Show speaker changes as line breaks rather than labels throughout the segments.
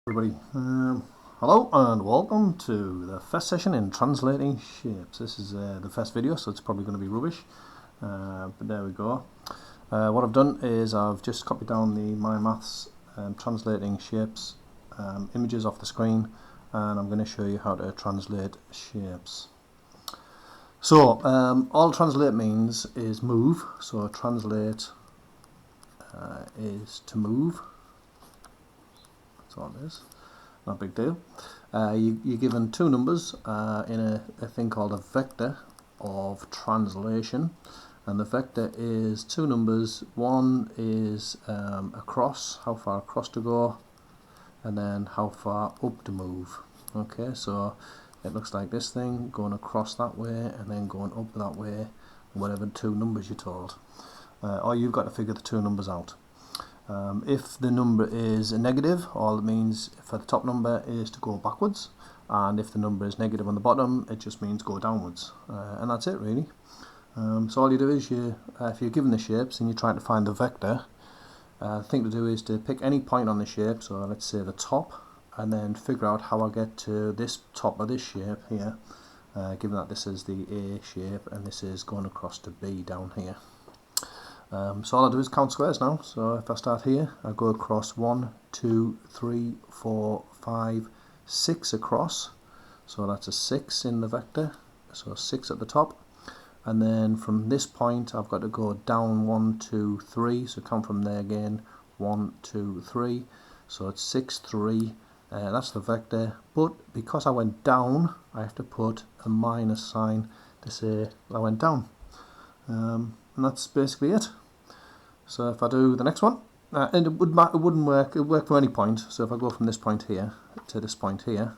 Everybody, hello and welcome to the first session in translating shapes. This is the first video, so it's probably going to be rubbish, but there we go. What I've done is I've just copied down the MyMaths translating shapes images off the screen, and I'm going to show you how to translate shapes. So all translate means is move, so translate is to move. That's all it is, not a big deal. You're given two numbers in a thing called a vector of translation, and the vector is two numbers. One is across, how far across to go, and then how far up to move. Okay, so it looks like this thing going across that way and then going up that way, whatever two numbers you're told, or you've got to figure the two numbers out. If the number is a negative, all it means for the top number is to go backwards, and if the number is negative on the bottom, it just means go downwards, and that's it really. So all you do is if you're given the shapes and you're trying to find the vector, the thing to do is to pick any point on the shape, so let's say the top, and then figure out how I get to this top of this shape here, given that this is the A shape and this is going across to B down here. So all I do is count squares now. So if I start here, I go across 1, 2, 3, 4, 5, 6 across. So that's a 6 in the vector. So 6 at the top. And then from this point, I've got to go down 1, 2, 3. So count from there again. 1, 2, 3. So it's 6, 3. That's the vector. But because I went down, I have to put a minus sign to say I went down. And that's basically it. So if I do the next one, and it wouldn't work. It would work for any point. So if I go from this point here to this point here,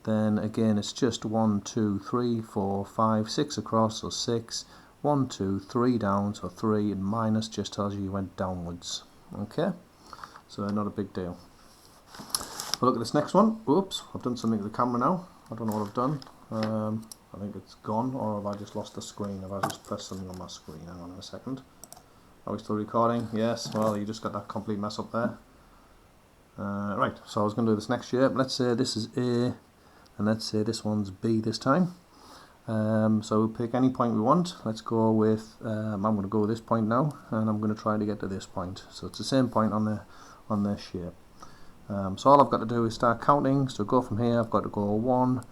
then again it's just 1, 2, 3, 4, 5, 6 across, so 6. 1, 2, 3 down, so 3, and minus just tells you went downwards. Okay, so not a big deal. But look at this next one. Oops, I've done something to the camera now. I don't know what I've done. I think it's gone, or have I just lost the screen? Have I just pressed something on my screen? Hang on a second. Are we still recording? Yes, well, you just got that complete mess up there. Right, so I was going to do this next shape. Let's say this is A, and let's say this one's B this time. So we'll pick any point we want. Let's go with, I'm going to go with this point now, and I'm going to try to get to this point. So it's the same point on the shape. So all I've got to do is start counting. So go from here, I've got to go 1,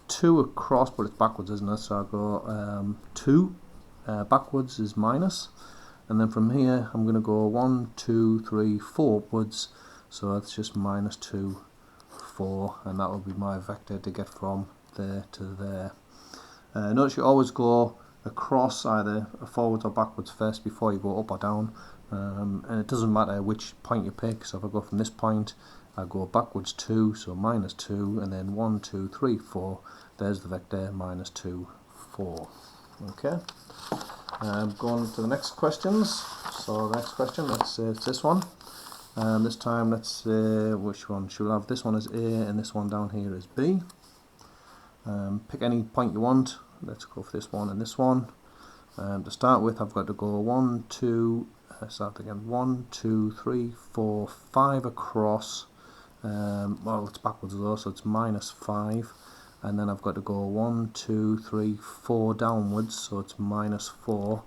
2 across, but it's backwards, isn't it? So I go 2, backwards is minus, and then from here I'm going to go 1, 2, 3, 4 upwards, so that's just minus 2, 4, and that will be my vector to get from there to there. Notice you always go across either forwards or backwards first before you go up or down, and it doesn't matter which point you pick. So if I go from this point, I go backwards 2, so minus 2, and then 1, 2, 3, 4, there's the vector, minus 2, 4. Okay, going to the next questions. So the next question, let's say it's this one. This time let's say, which one should we have? This one is A and this one down here is B. Pick any point you want. Let's go for this one and this one. To start with, I've got to go 1, 2, start again, 1, 2, 3, 4, 5 across. Well, it's backwards though, so it's minus 5, and then I've got to go 1, 2, 3, 4 downwards, so it's minus 4,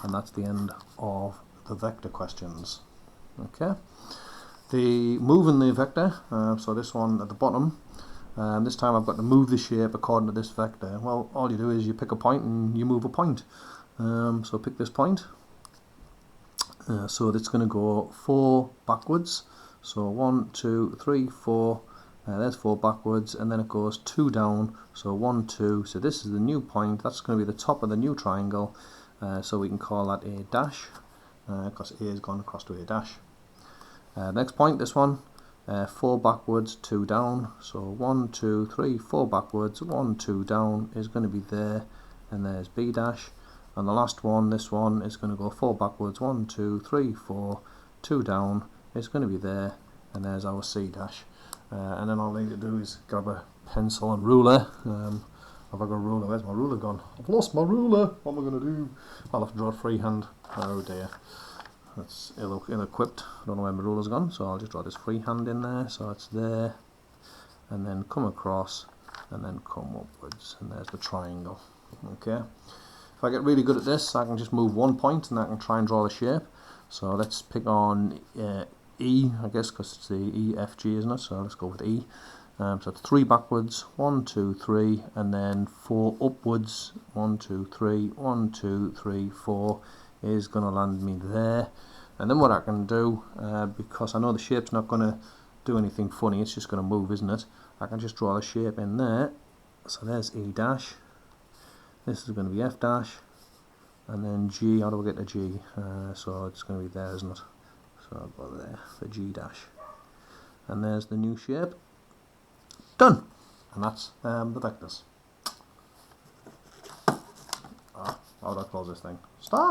and that's the end of the vector questions. Okay, the moving the vector, so this one at the bottom, this time I've got to move the shape according to this vector. Well, all you do is you pick a point and you move a point. So pick this point, so it's going to go 4 backwards. So 1, 2, 3, 4, there's 4 backwards, and then it goes 2 down, so 1, 2, so this is the new point, that's going to be the top of the new triangle, so we can call that A dash, because A has gone across to A dash. Next point, this one, 4 backwards, 2 down, so 1, 2, 3, 4 backwards, 1, 2 down is going to be there, and there's B dash, and the last one, this one, is going to go 4 backwards, 1, 2, 3, 4, 2 down, it's going to be there, and there's our C dash. And then all I need to do is grab a pencil and ruler. Have I got a ruler? Where's my ruler gone? I've lost my ruler. What am I going to do? I'll have to draw a freehand. Oh dear. It's ill-equipped. I don't know where my ruler's gone, so I'll just draw this freehand in there. So it's there, and then come across, and then come upwards, and there's the triangle. Okay. If I get really good at this, I can just move 1 point, and I can try and draw the shape. So let's pick on E, I guess, because it's the E, F, G, isn't it? So let's go with E. So it's 3 backwards, 1, 2, 3, and then 4 upwards. 1, 2, 3, 1, 2, 3, 4 is going to land me there. And then what I can do, because I know the shape's not going to do anything funny, it's just going to move, isn't it? I can just draw the shape in there. So there's E dash. This is going to be F dash. And then G, how do I get to G? So it's going to be there, isn't it? So I'll go there, the G dash. And there's the new shape. Done! And that's the vectors. How do I close this thing? Stop!